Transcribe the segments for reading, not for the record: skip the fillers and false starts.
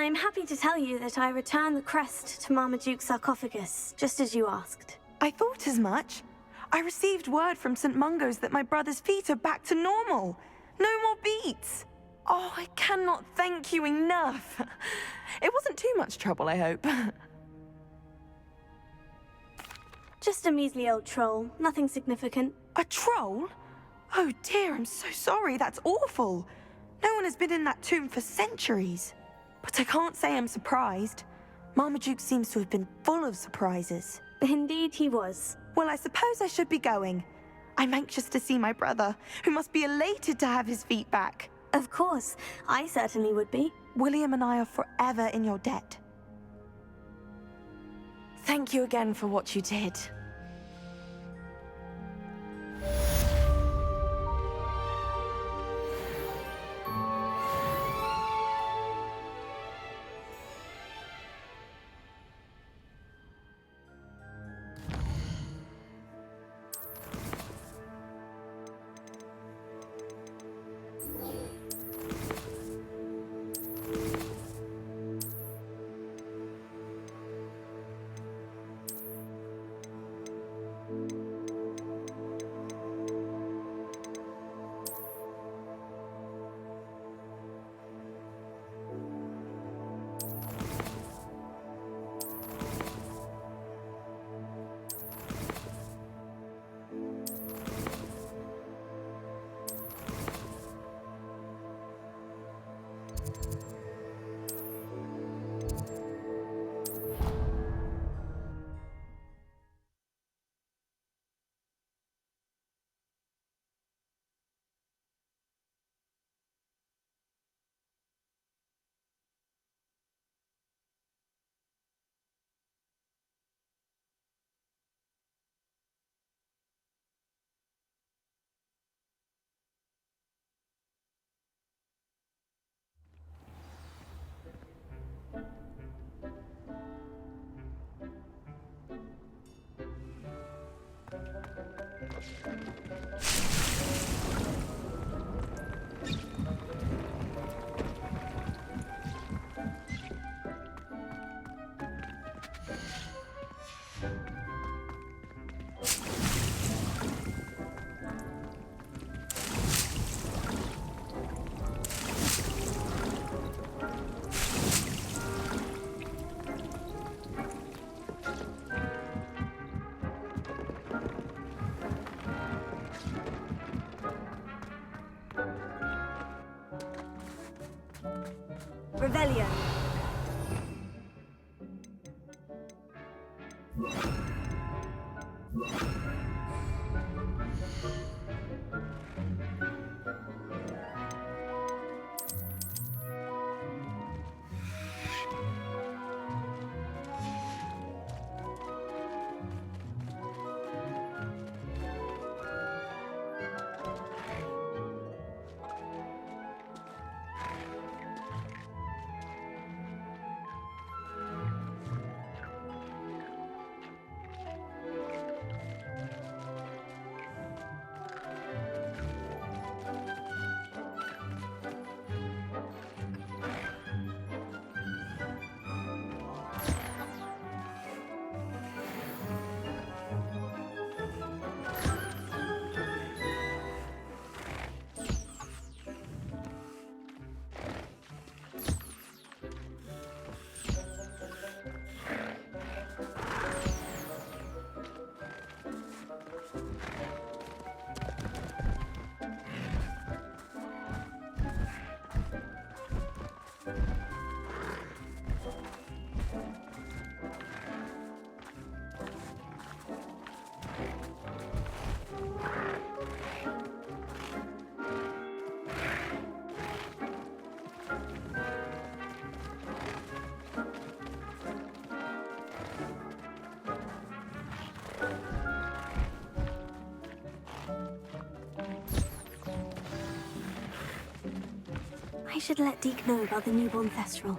I'm happy to tell you that I returned the crest to Marmaduke's sarcophagus, just as you asked. I thought as much. I received word from St. Mungo's that my brother's feet are back to normal. No more beats. Oh, I cannot thank you enough. It wasn't too much trouble, I hope. Just a measly old troll, nothing significant. A troll? Oh dear, I'm so sorry, that's awful. No one has been in that tomb for centuries. But I can't say I'm surprised. Marmaduke seems to have been full of surprises. Indeed he was. Well, I suppose I should be going. I'm anxious to see my brother, who must be elated to have his feet back. Of course, I certainly would be. William and I are forever in your debt. Thank you again for what you did. Revelio. I should let Deke know about the newborn Thestral.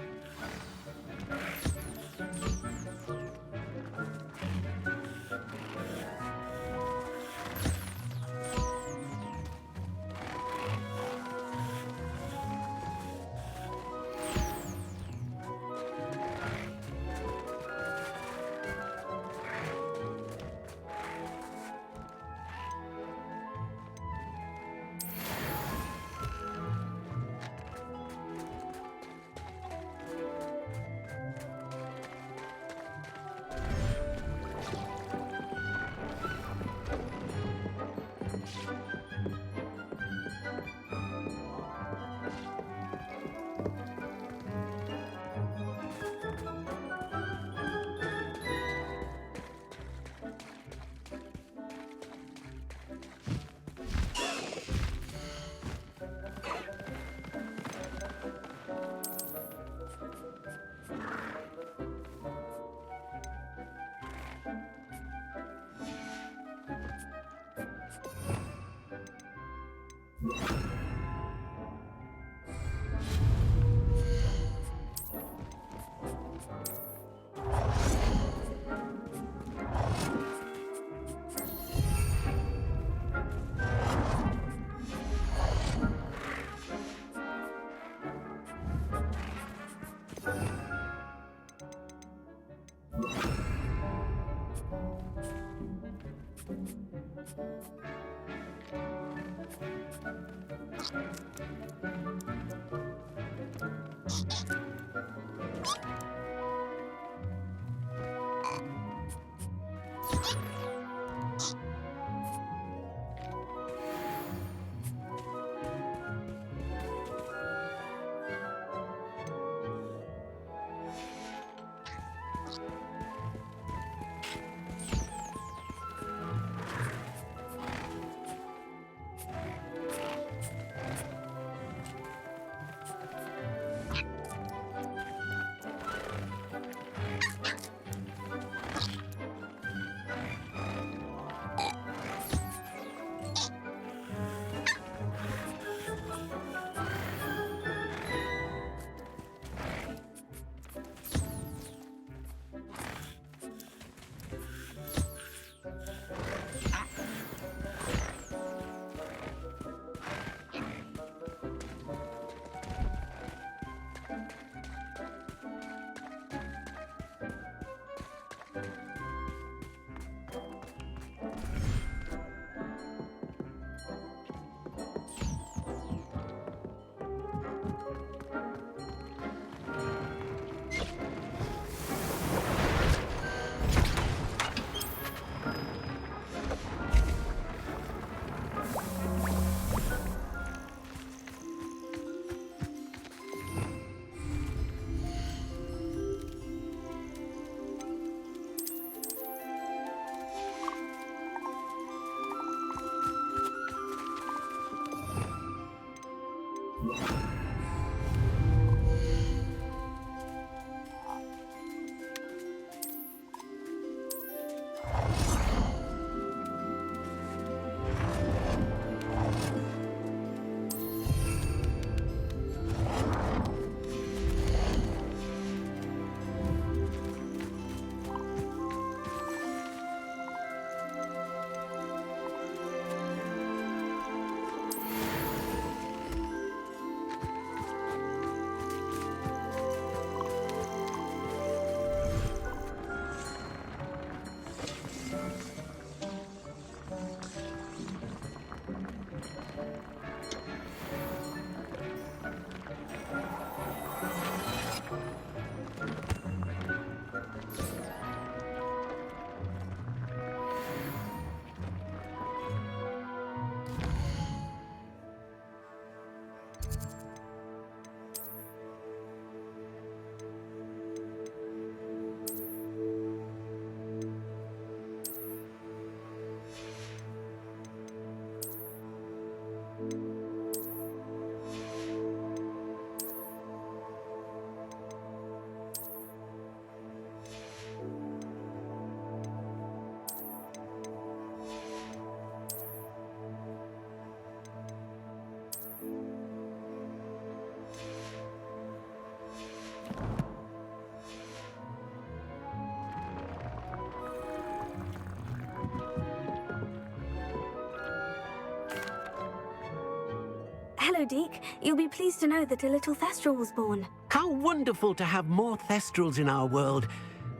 Hello, Deke. You'll be pleased to know that a little Thestral was born. How wonderful to have more Thestrals in our world.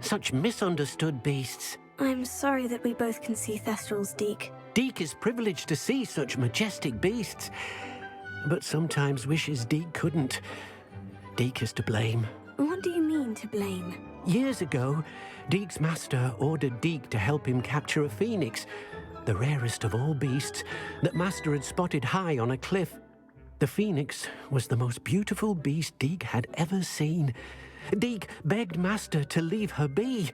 Such misunderstood beasts. I'm sorry that we both can see Thestrals, Deke. Deke is privileged to see such majestic beasts, but sometimes wishes Deke couldn't. Deke is to blame. What do you mean, to blame? Years ago, Deke's master ordered Deke to help him capture a phoenix, the rarest of all beasts that master had spotted high on a cliff. The phoenix was the most beautiful beast Deke had ever seen. Deke begged master to leave her be.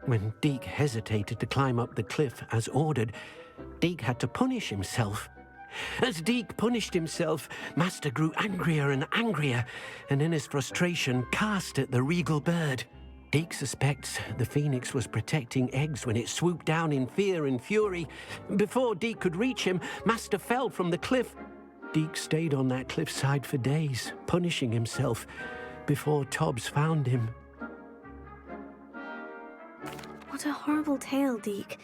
When Deke hesitated to climb up the cliff as ordered, Deke had to punish himself. As Deke punished himself, master grew angrier and angrier, and in his frustration cast at the regal bird. Deke suspects the phoenix was protecting eggs when it swooped down in fear and fury. Before Deke could reach him, master fell from the cliff. Deke stayed on that cliffside for days, punishing himself, before Tobbs found him. What a horrible tale, Deke.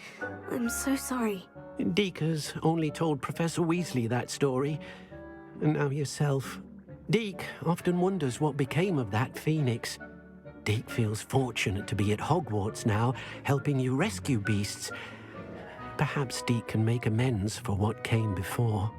I'm so sorry. Deke has only told Professor Weasley that story, and now yourself. Deke often wonders what became of that phoenix. Deke feels fortunate to be at Hogwarts now, helping you rescue beasts. Perhaps Deke can make amends for what came before.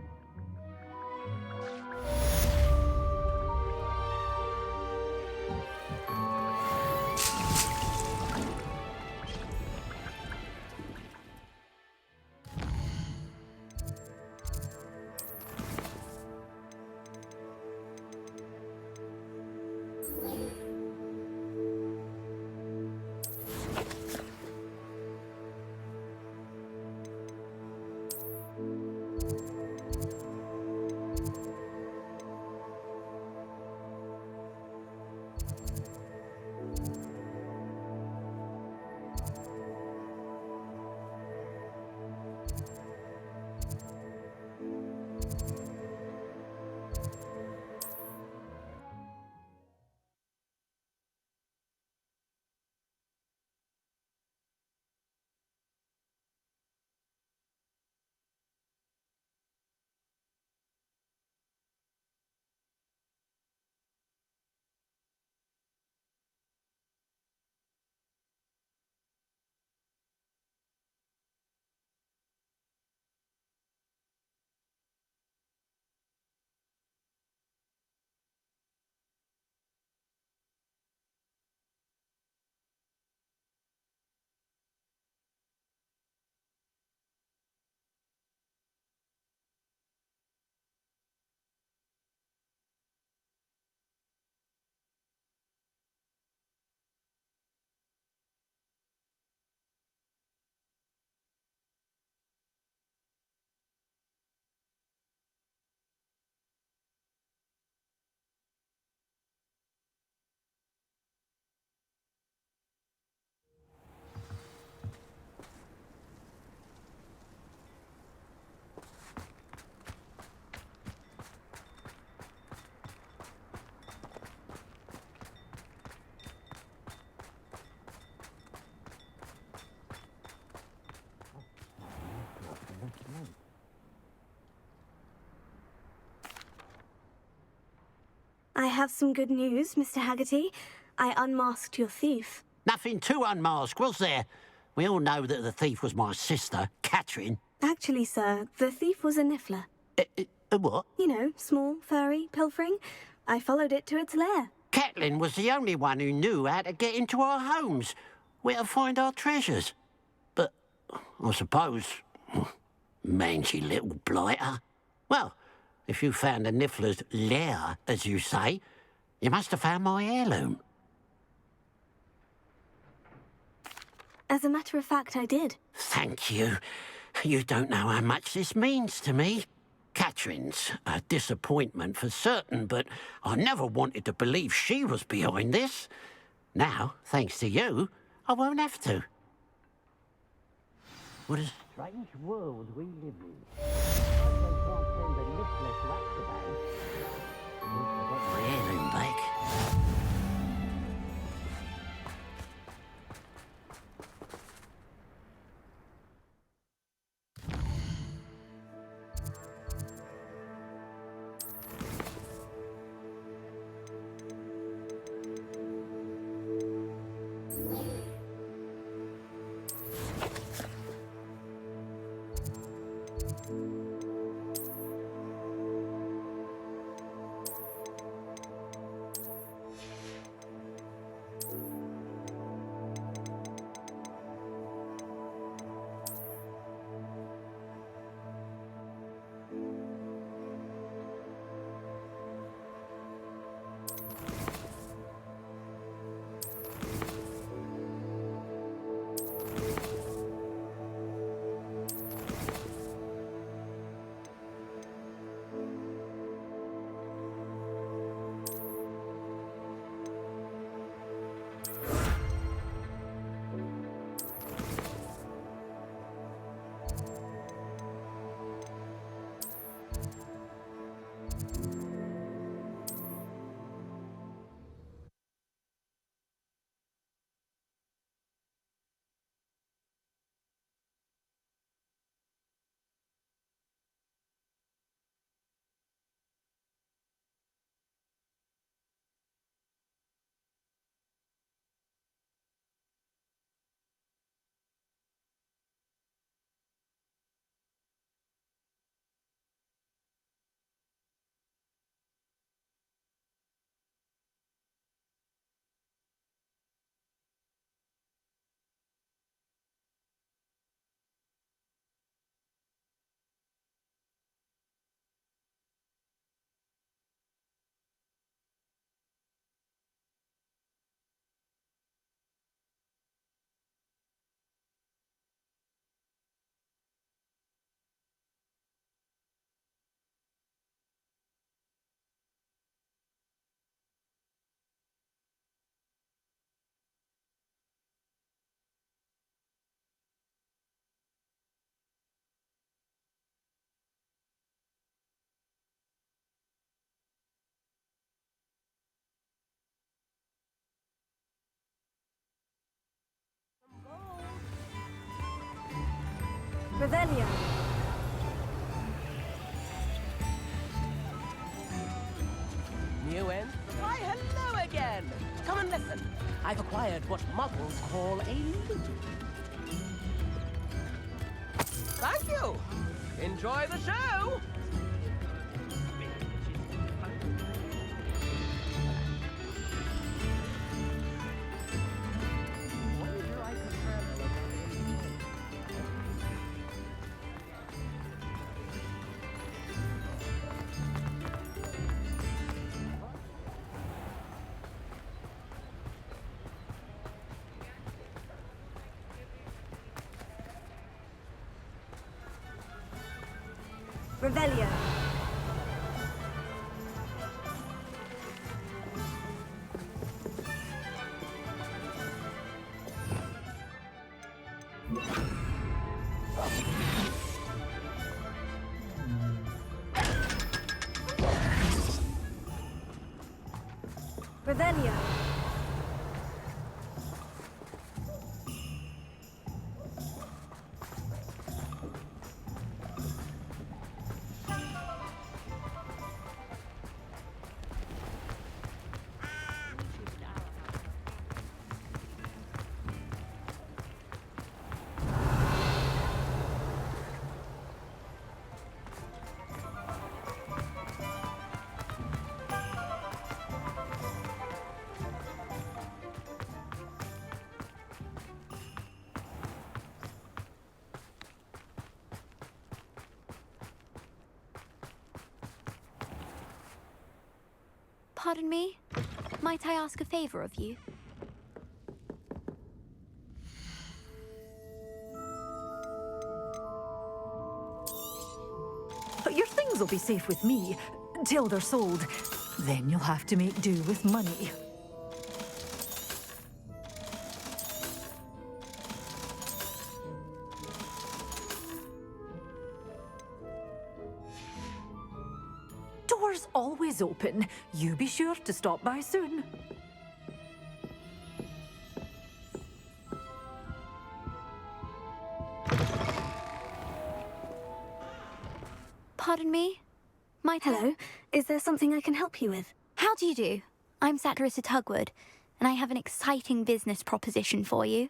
I have some good news, Mr. Haggerty. I unmasked your thief. Nothing to unmask, was there? We all know that the thief was my sister, Catherine. Actually, sir, the thief was a niffler. A what? You know, small, furry, pilfering. I followed it to its lair. Catelyn was the only one who knew how to get into our homes, where to find our treasures. But I suppose, mangy little blighter. Well, if you found the niffler's lair, as you say, you must have found my heirloom. As a matter of fact, I did. Thank you. You don't know how much this means to me. Catherine's a disappointment for certain, but I never wanted to believe she was behind this. Now, thanks to you, I won't have to. What a strange world we live in. I can't send a niffler to Azkaban. At least I got my heirloom back. Revelio. New end? Why, hello again! Come and listen. I've acquired what muggles call a loot. Thank you! Enjoy the show! Revelio. Revelio. Pardon me? Might I ask a favor of you? Your things will be safe with me, till they're sold. Then you'll have to make do with money. Doors always open. You be sure to stop by soon. Pardon me? Hello, is there something I can help you with? How do you do? I'm Satirissa Tugwood, and I have an exciting business proposition for you.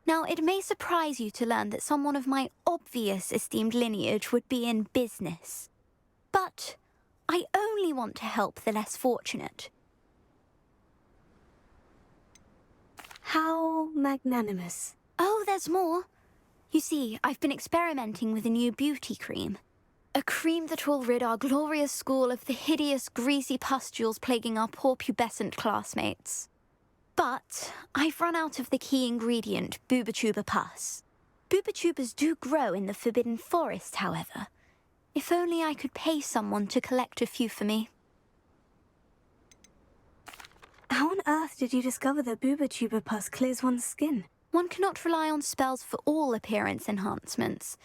Now, it may surprise you to learn that someone of my obvious esteemed lineage would be in business. But I only want to help the less fortunate. How magnanimous. Oh, there's more. You see, I've been experimenting with a new beauty cream. A cream that will rid our glorious school of the hideous, greasy pustules plaguing our poor pubescent classmates. But I've run out of the key ingredient, Booba-Tuba pus. Booba-Tubas do grow in the Forbidden Forest, however. If only I could pay someone to collect a few for me. How on earth did you discover that Booba-Tuba pus clears one's skin? One cannot rely on spells for all appearance enhancements.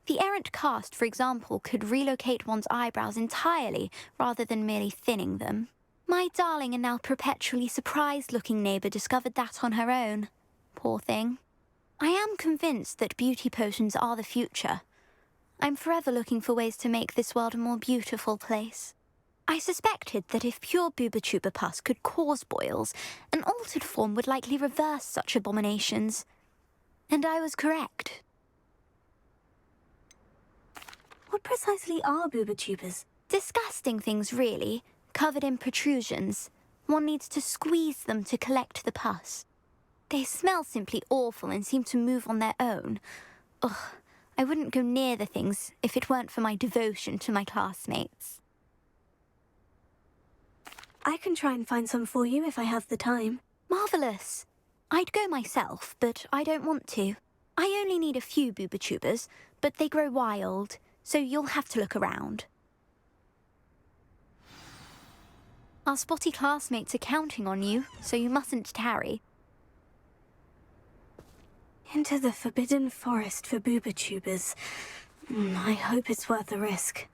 The errant cast, for example, could relocate one's eyebrows entirely rather than merely thinning them. My darling and now perpetually surprised-looking neighbour discovered that on her own. Poor thing. I am convinced that beauty potions are the future. I'm forever looking for ways to make this world a more beautiful place. I suspected that if pure Booba-Tuba pus could cause boils, an altered form would likely reverse such abominations. And I was correct. What precisely are Booba-Tubas? Disgusting things, really, covered in protrusions. One needs to squeeze them to collect the pus. They smell simply awful and seem to move on their own. Ugh, I wouldn't go near the things if it weren't for my devotion to my classmates. I can try and find some for you if I have the time. Marvellous. I'd go myself, but I don't want to. I only need a few Booba-Tubas, but they grow wild, so you'll have to look around. Our spotty classmates are counting on you, so you mustn't tarry. Into the Forbidden Forest for Booba-Tubas. I hope it's worth the risk.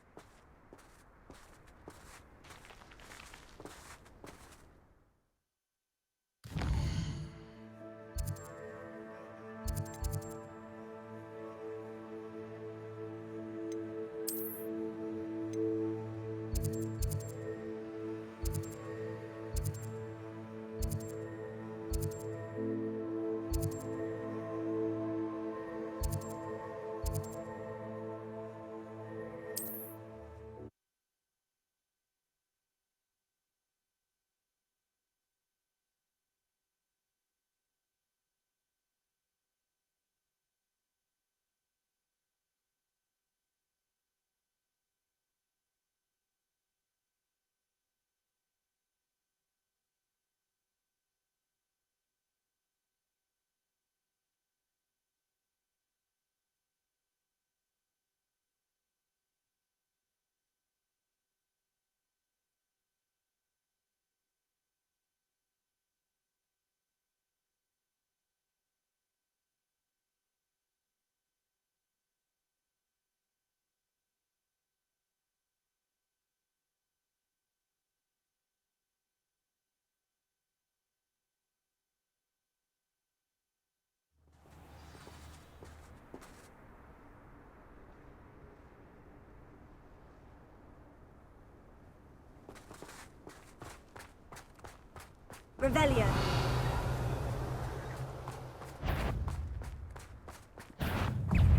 Revelio.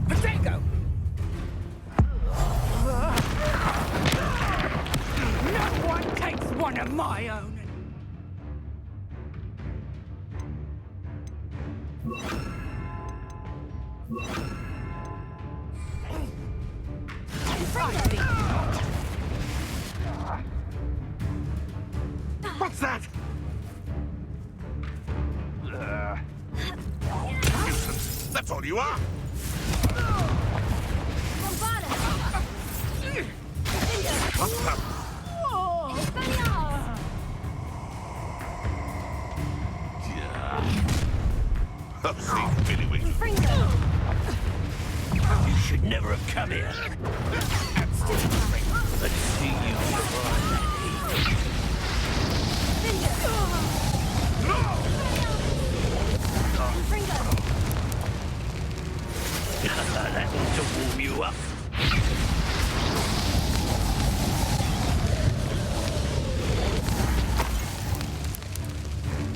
Potato! No one takes one of my own! What's that? Nuisance. That's all you are. What's that? See, Billy Wing. You should never have come here. Let's see you survive that heat. That ought to warm you up.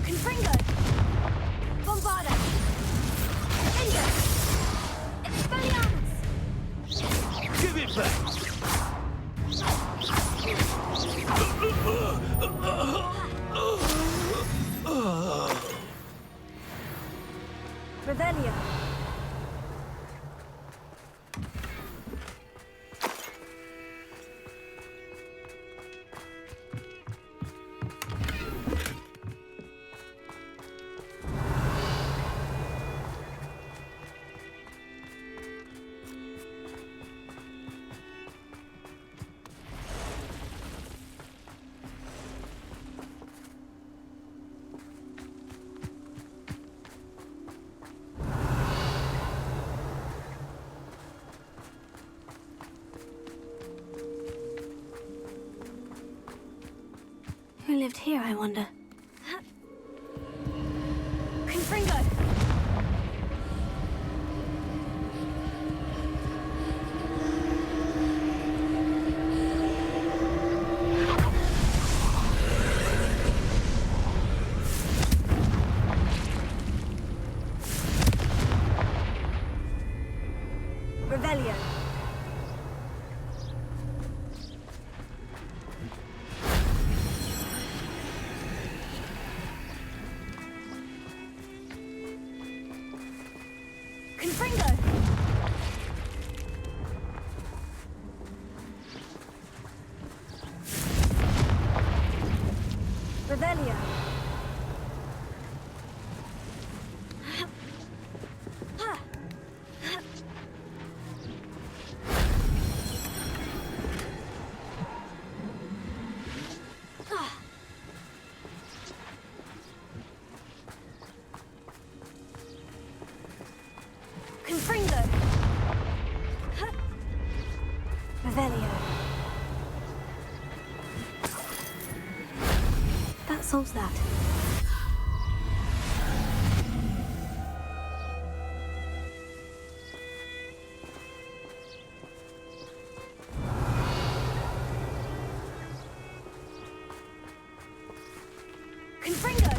Confringo. Bombarda. India. Expelliarmus. Give it back. Revelio. Who lived here, I wonder? Confringo! Revelio. Confringo! Revelio. Confringo. Revelio. That solves that. Confringo.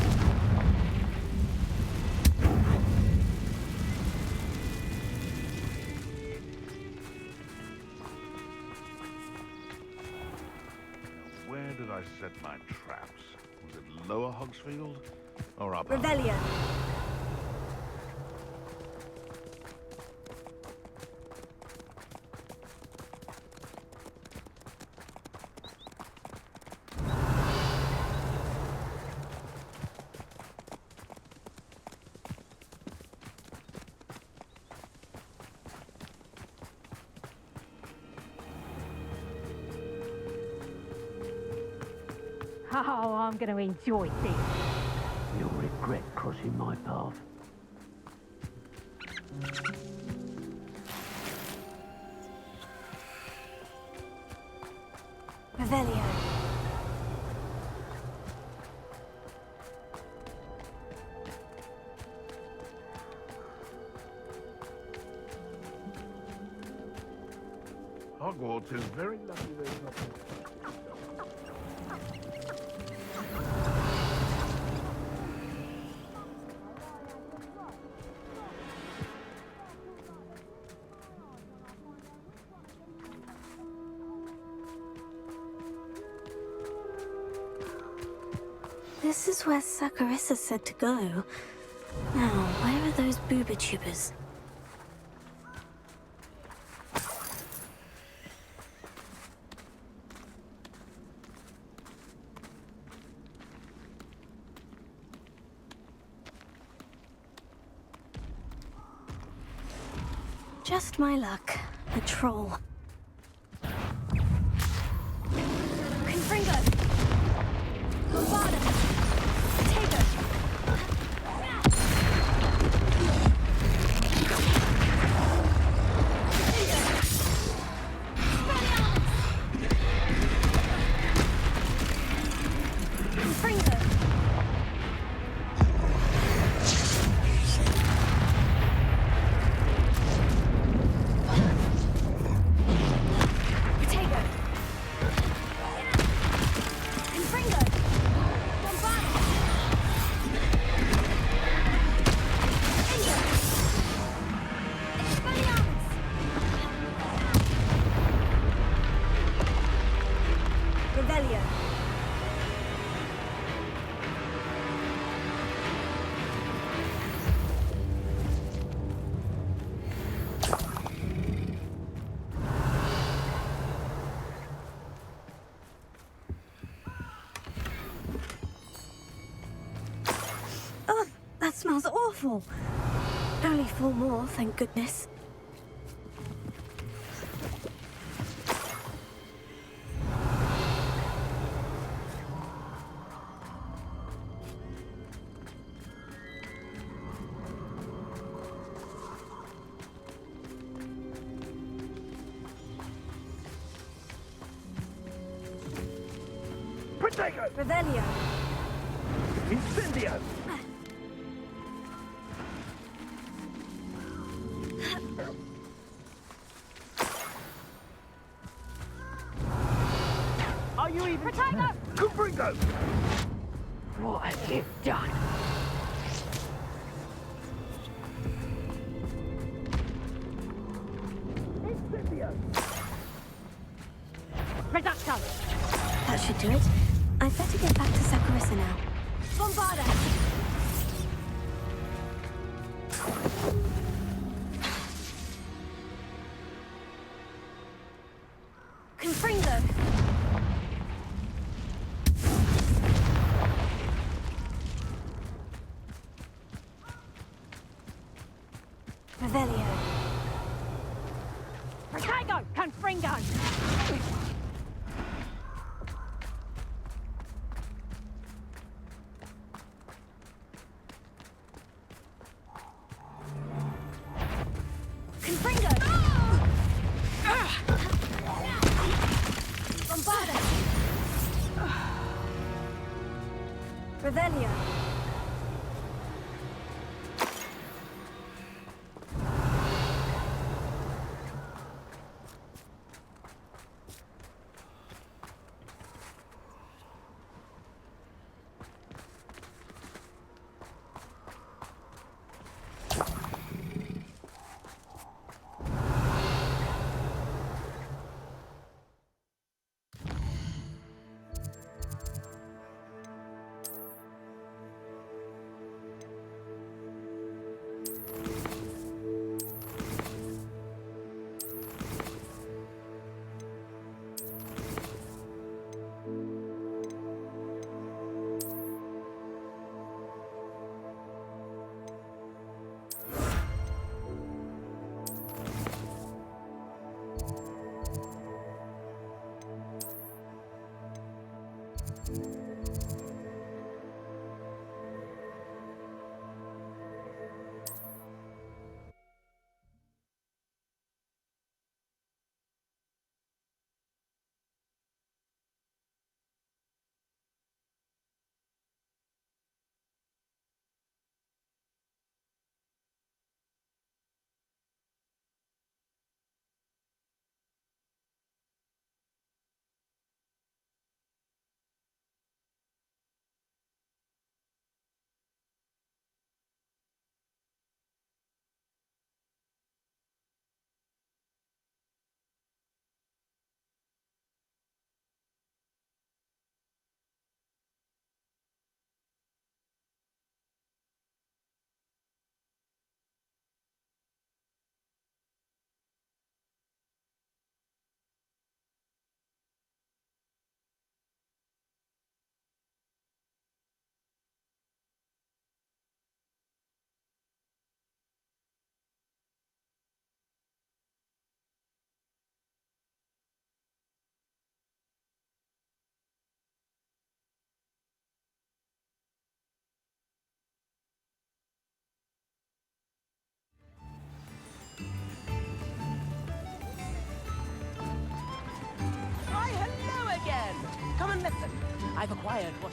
Where did I set my traps? Was it Lower Hogsfield or Upper? Revelio. Oh, I'm going to enjoy this. You'll regret crossing my path. Revelio. Hogwarts is very lucky there's nothing. this is where Saccharissa said to go. Now, where are those booba tubers? Just my luck. A troll. Confringo! Bombarda! Tago! Confringo! That smells awful. Only 4 more, thank goodness. Protego! Revelio. Incendio! Are you even... Protego! Confringo! What have you done? Incendio! Reducto! That should do it. I'd better get back to Saccharissa now. Bombarda! Confringo! Revelio. Protego! Confringo! Confringo! Bombarda! Revelio. I've acquired what...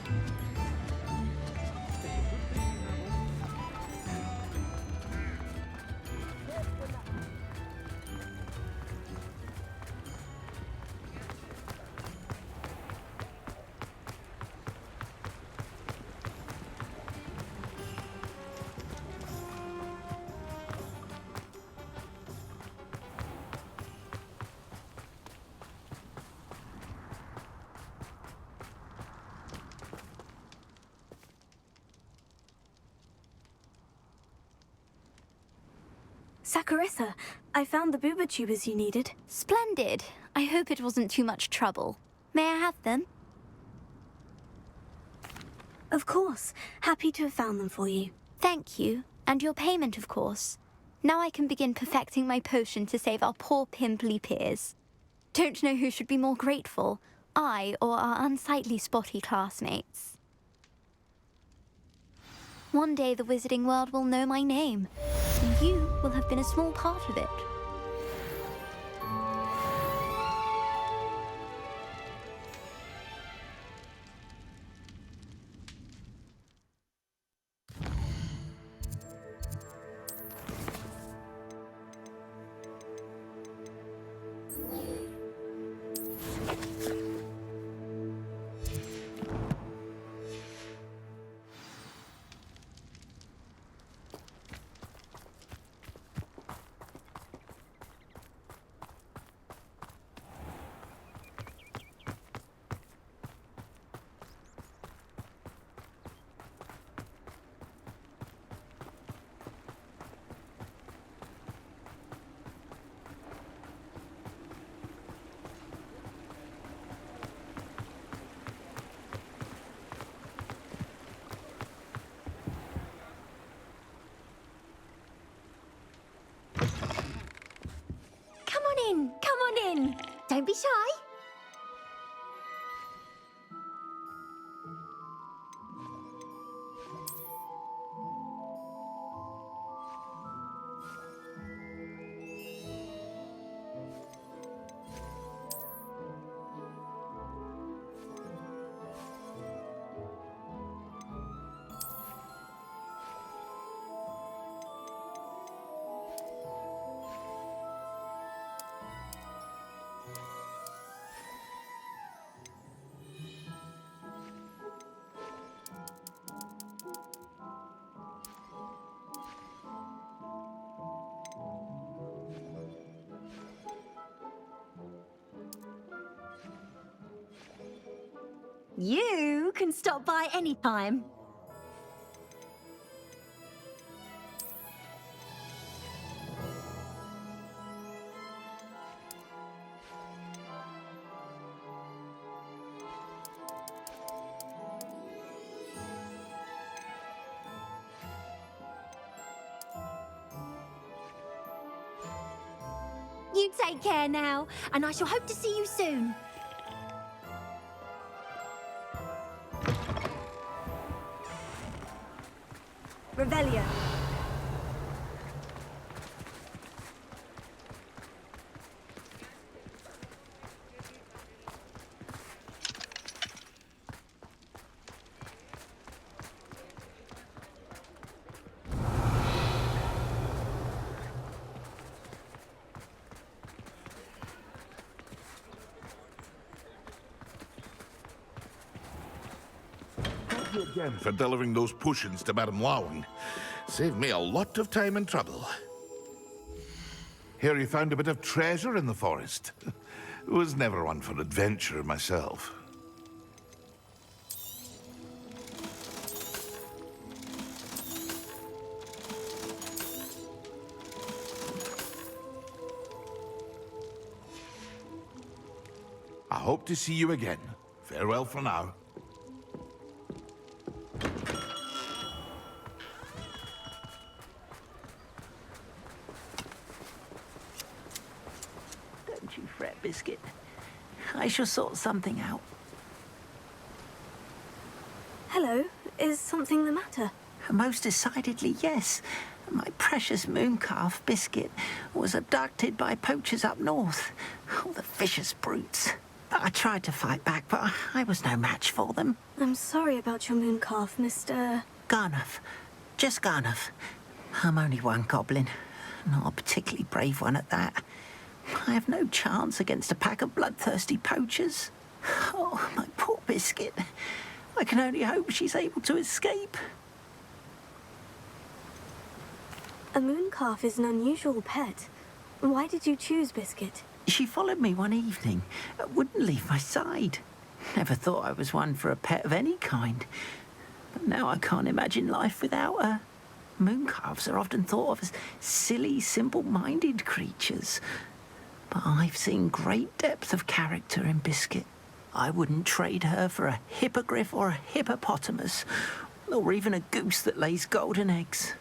Saccharissa, I found the booba tubers you needed. Splendid. I hope it wasn't too much trouble. May I have them? Of course. Happy to have found them for you. Thank you. And your payment, of course. Now I can begin perfecting my potion to save our poor pimply peers. Don't know who should be more grateful, I or our unsightly spotty classmates. One day the wizarding world will know my name, and you will have been a small part of it. Come on in. Don't be shy. You can stop by any time. You take care now, and I shall hope to see you soon. Revelio. Thank you again for delivering those potions to Madame Lawing. Saved me a lot of time and trouble. Hear you found a bit of treasure in the forest. Was never one for adventure myself. I hope to see you again. Farewell for now. Don't you fret, Biscuit. I shall sort something out. Hello. Is something the matter? Most decidedly, yes. My precious mooncalf, Biscuit, was abducted by poachers up north. Oh, the vicious brutes. I tried to fight back, but I was no match for them. I'm sorry about your mooncalf, Mr. Garnuff. Just Garnuff. I'm only one goblin. Not a particularly brave one at that. I have no chance against a pack of bloodthirsty poachers. Oh, my poor Biscuit. I can only hope she's able to escape. A mooncalf is an unusual pet. Why did you choose Biscuit? She followed me one evening, wouldn't leave my side. Never thought I was one for a pet of any kind. But now I can't imagine life without her. Mooncalves are often thought of as silly, simple-minded creatures. But I've seen great depth of character in Biscuit. I wouldn't trade her for a hippogriff or a hippopotamus, or even a goose that lays golden eggs.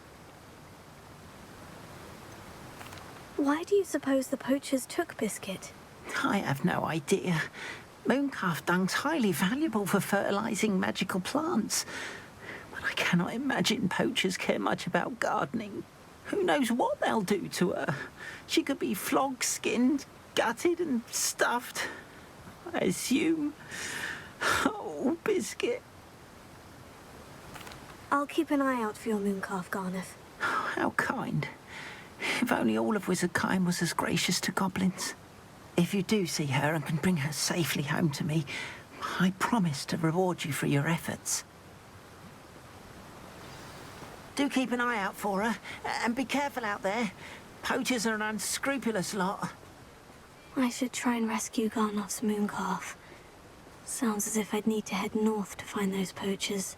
Why do you suppose the poachers took Biscuit? I have no idea. Mooncalf dung's highly valuable for fertilising magical plants. But I cannot imagine poachers care much about gardening. Who knows what they'll do to her? She could be flogged, skinned, gutted and stuffed. I assume. Oh, Biscuit. I'll keep an eye out for your mooncalf, Garnuff. How kind. If only all of Wizardkind was as gracious to goblins. If you do see her and can bring her safely home to me, I promise to reward you for your efforts. Do keep an eye out for her, and be careful out there. Poachers are an unscrupulous lot. I should try and rescue Garnoff's mooncalf. Sounds as if I'd need to head north to find those poachers.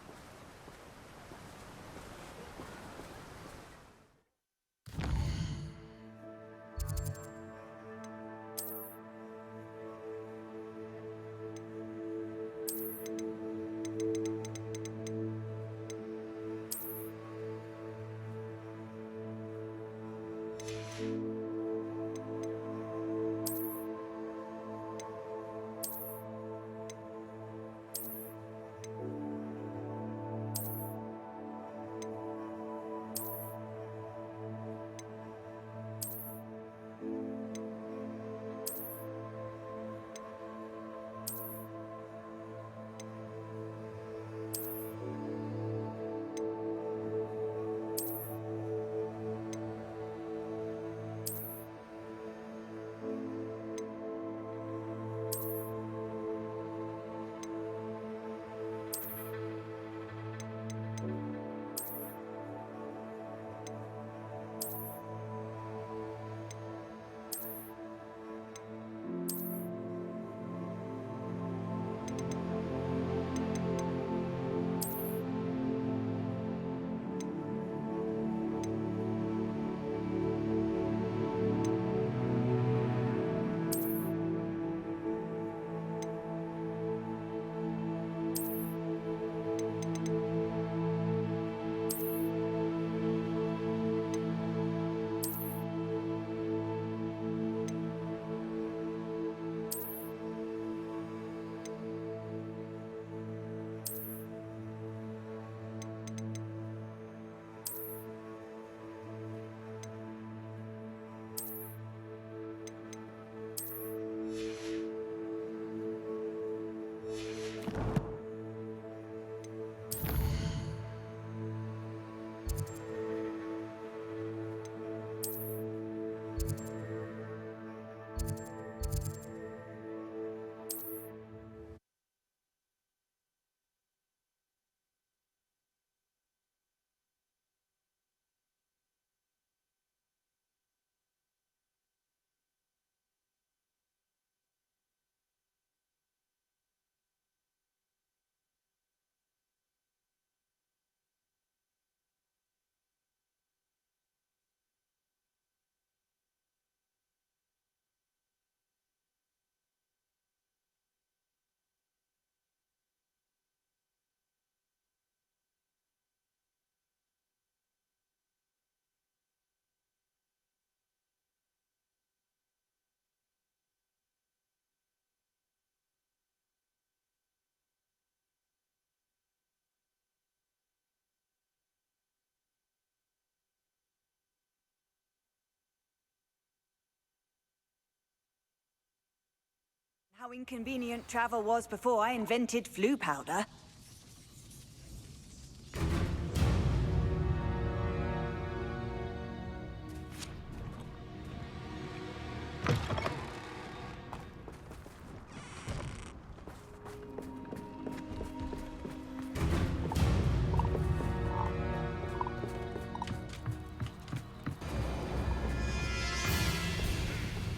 how inconvenient travel was before I invented flu powder.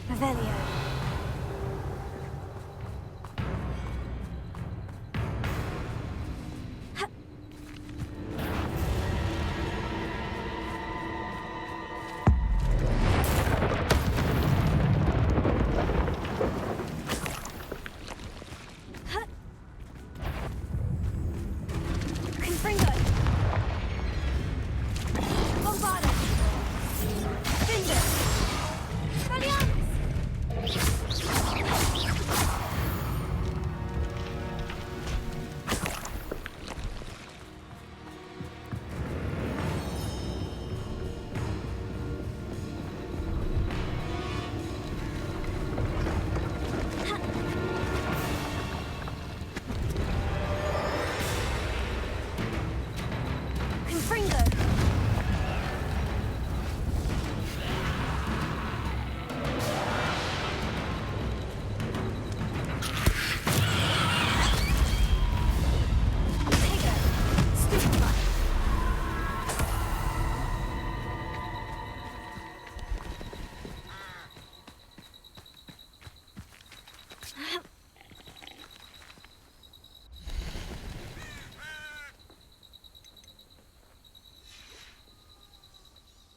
Revelio. Confringo. Bombarda. Finger. Valiant. Confringo.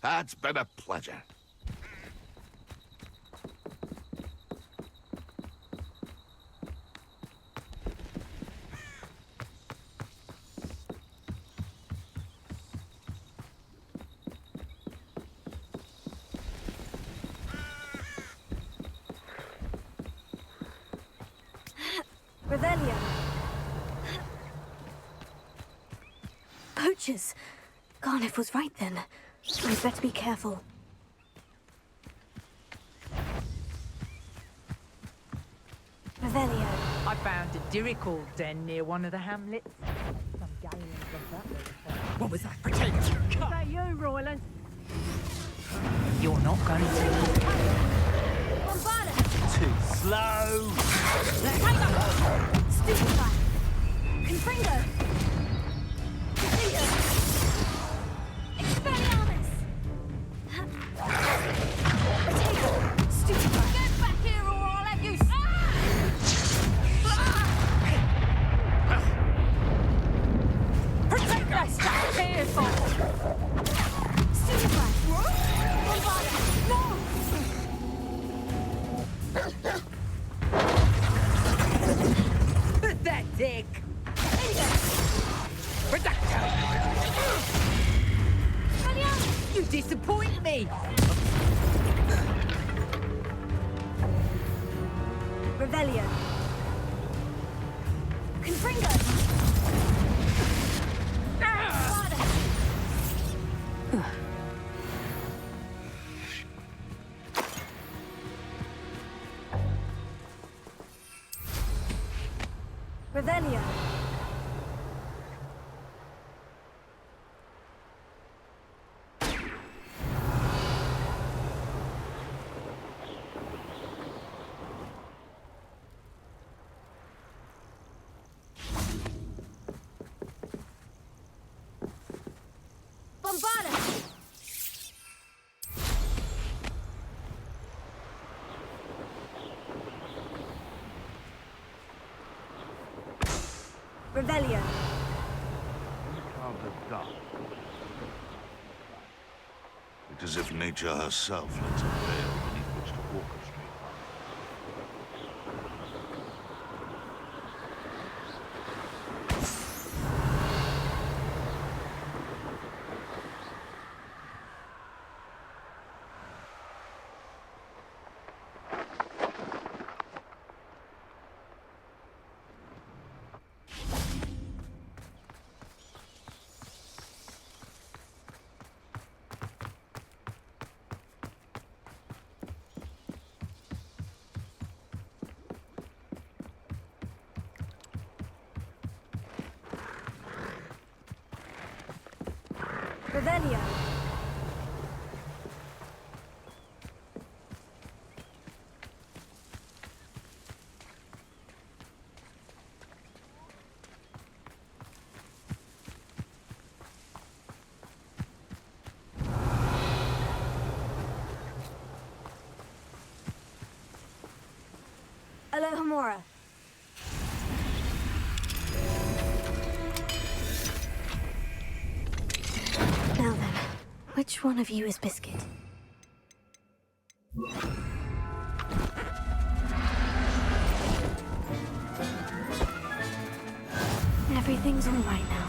It's been a pleasure. Revelio. Poachers. Garniff was right then. I'd better be careful. Revelio. I found a Dirical den near one of the hamlets. Some galleons of that way. What was that? Potato! Is that you, Royland? You're not going to. Bombarda. Too slow. Stupefy. Confringo. Confringo. Expelliarmus. Potato. Stupefy. Get back here or I'll have you. Protect us! Careful! Stupefy. Bombarda. No. Pathetic! Reductor! You disappoint me! Revelio. Confringo. Revelio. Bombarda. Revelio. Mooncalves are dark. It's as if nature herself lets a veil beneath which to orchestrate. Revelio. Alohomora. Now then, which one of you is Biscuit? Everything's all right now.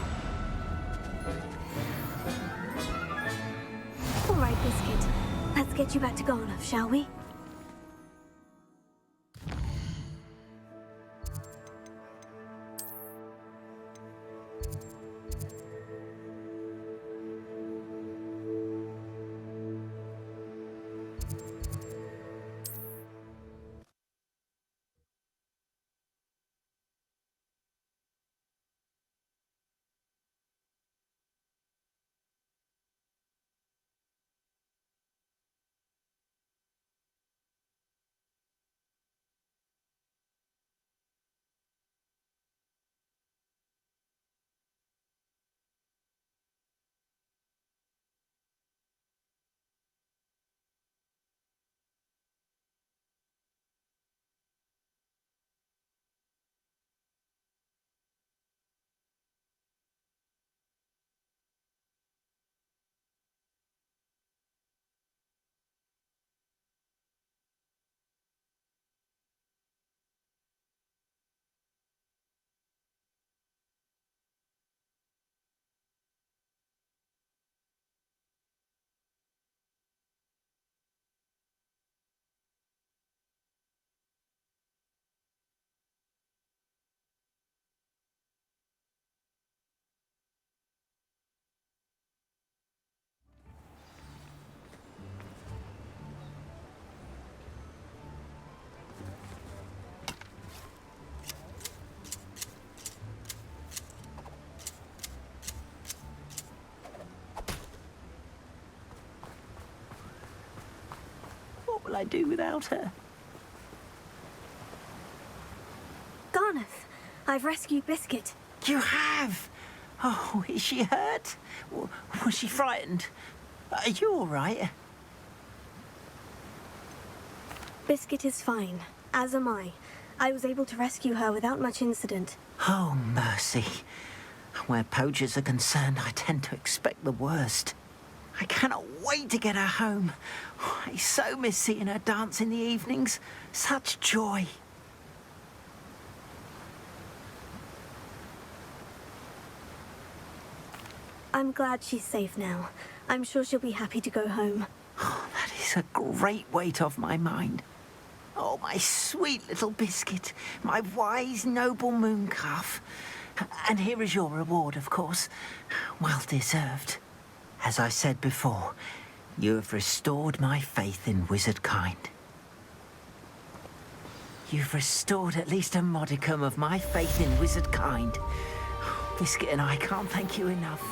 All right, Biscuit. Let's get you back to Garnoff, shall we? What will I do without her? Garnoff, I've rescued Biscuit. You have? Oh, is she hurt? Was she frightened? Are you all right? Biscuit is fine, as am I. I was able to rescue her without much incident. Oh, mercy. Where poachers are concerned, I tend to expect the worst. I cannot wait to get her home. I so miss seeing her dance in the evenings. Such joy. I'm glad she's safe now. I'm sure she'll be happy to go home. Oh, that is a great weight off my mind. Oh, my sweet little Biscuit, my wise, noble mooncalf. And here is your reward, of course. Well deserved. As I said before, you have restored my faith in wizard kind. You've restored at least a modicum of my faith in wizard kind. Biscuit and I can't thank you enough.